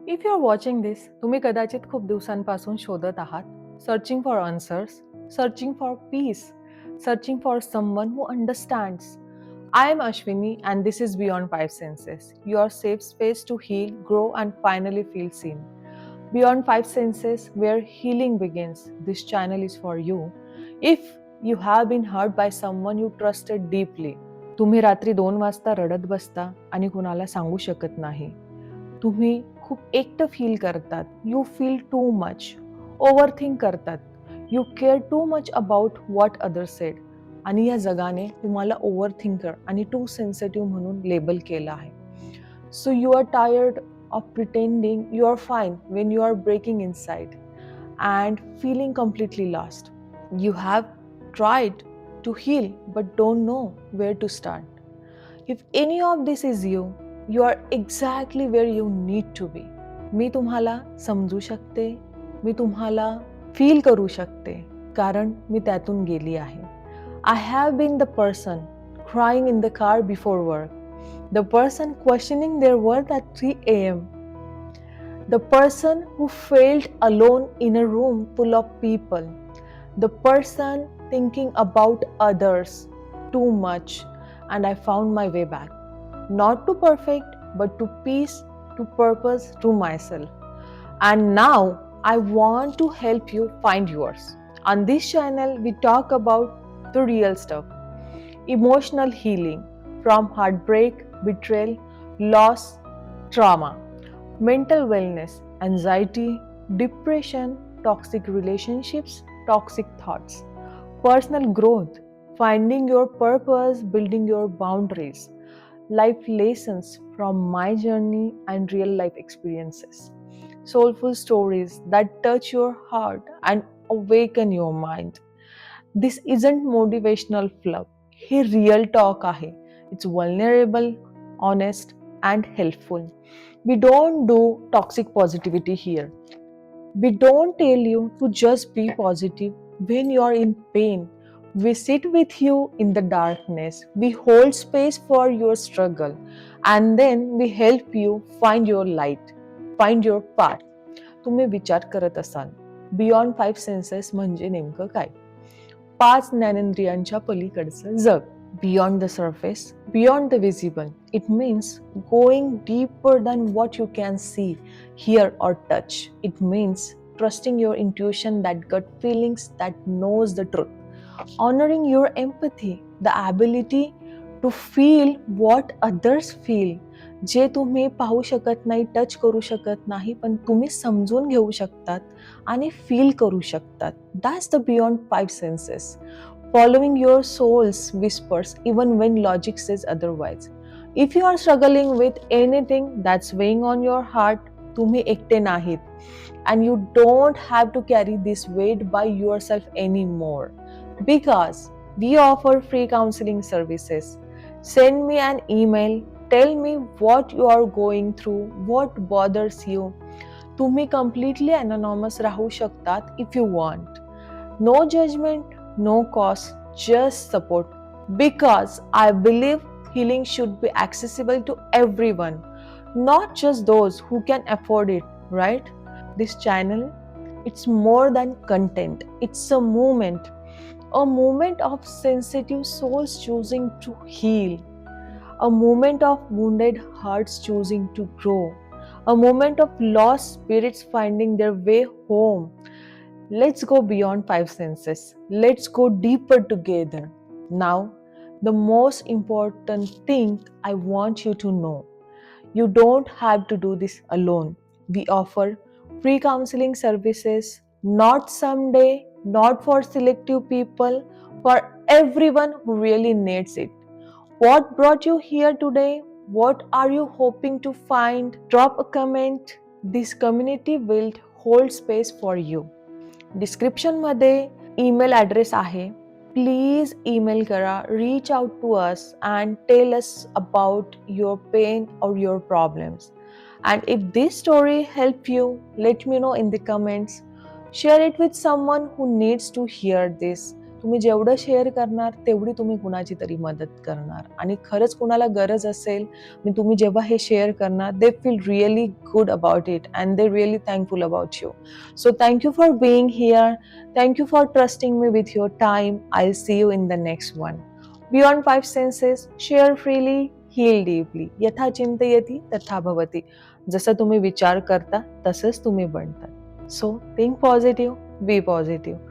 If you are watching this, तुम्ही कदाचित खूप दिवसांपासून शोधत आहात, searching for answers, searching for peace, searching for someone who understands. I am Ashwini, and this is Beyond Five Senses, your safe space to heal, grow, and finally feel seen. Beyond Five Senses, where healing begins. This channel is for you. If you have been hurt by someone you trusted deeply, तुम्ही रात्री 2 वाजता रडत बसता आणि कुणाला सांगू शकत नाही. तुम्ही खूप एकटं फील करतात. You feel too much. Overthink करतात. You care too much about what others said. आणि या जगाने तुम्हाला ओव्हरथिंकर आणि टू सेन्सिटिव्ह म्हणून लेबल केलं आहे. So you are tired of pretending you are fine when you are breaking inside and feeling completely lost. You have tried to heal but don't know where to start. If any of this is you, you are exactly where you need to be. मी तुम्हाला समजू शकते, मी तुम्हाला feel करू शकते, कारण मी त्यातून गेली आहे. I have been the person crying in the car before work, the person questioning their worth at 3 a.m., the person who felt alone in a room full of people, the person thinking about others too much, and I found my way back. Not to perfect, but to peace, to purpose, to myself. And now I want to help you find yours. On this channel, we talk about the real stuff, emotional healing from heartbreak, betrayal, loss, trauma, mental wellness, anxiety, depression, toxic relationships, toxic thoughts, personal growth, finding your purpose, building your boundaries, life lessons from my journey and real life experiences, soulful stories that touch your heart and awaken your mind. This isn't motivational fluff. Hey real talk आहे. It's vulnerable, honest, and helpful. We don't do toxic positivity here. We don't tell you to just be positive when you are in pain. We sit with you in the darkness. We hold space for your struggle. And then we help you find your light, find your path. तुम्ही विचार करत असाल, beyond 5 census म्हणजे नेमकं काय? 5 ज्ञानेंद्रियांच्या पलीकडचं जग. Beyond the surface, beyond the visible. It means going deeper than what you can see, hear, or touch. It means trusting your intuition, that gut feelings that knows the truth. Honoring your empathy, the ability to feel what others feel. जे तुम्ही पाहू शकत नाही, touch करू शकत नाही, पण तुम्ही समजून घेऊ शकतात आणि फील करू शकतात. That's the beyond 5 senses. Following your soul's whispers even when logic says otherwise. If you are struggling with anything that's weighing on your heart, तुम्ही एकटे नाहीत. And you don't have to carry this weight by yourself anymore. Because we offer free counseling services. Send me an email. Tell me what you are going through, what bothers you. तुम्ही completely anonymous राहू शकतात if you want. No judgment, no cost, just support. Because I believe healing should be accessible to everyone, not just those who can afford it, right? This channel, it's more than content. It's a movement of sensitive souls choosing to heal, a movement of wounded hearts choosing to grow, a moment of lost spirits finding their way home. Let's go beyond 5 senses. Let's go deeper together. Now, the most important thing I want you to know, you don't have to do this alone. We offer free counseling services, not someday, not for selective people, for everyone who really needs it. What brought you here today? What are you hoping to find? Drop a comment. This community will hold space for you. डिस्क्रिप्शनमध्ये email address आहे. Please email करा, reach out to us and tell us about your pain और your problems. And if this story help you, let me know in the comments. Share it with someone who needs to hear this. तुम्ही जेवढं share करणार तेवढी तुम्ही कुणाची तरी मदत करणार आणि खरंच कुणाला गरज असेल आणि तुम्ही जेव्हा हे शेअर करणार they feel really good about it and they really thankful about you. So thank you for being here. Thank you for trusting me with your time. I see you in the next one. Beyond five senses, share freely, heal deeply. यथा चिंतयति तथा भवती. जसं तुम्ही विचार करता तसंच तुम्ही बनता. So think positive, be positive.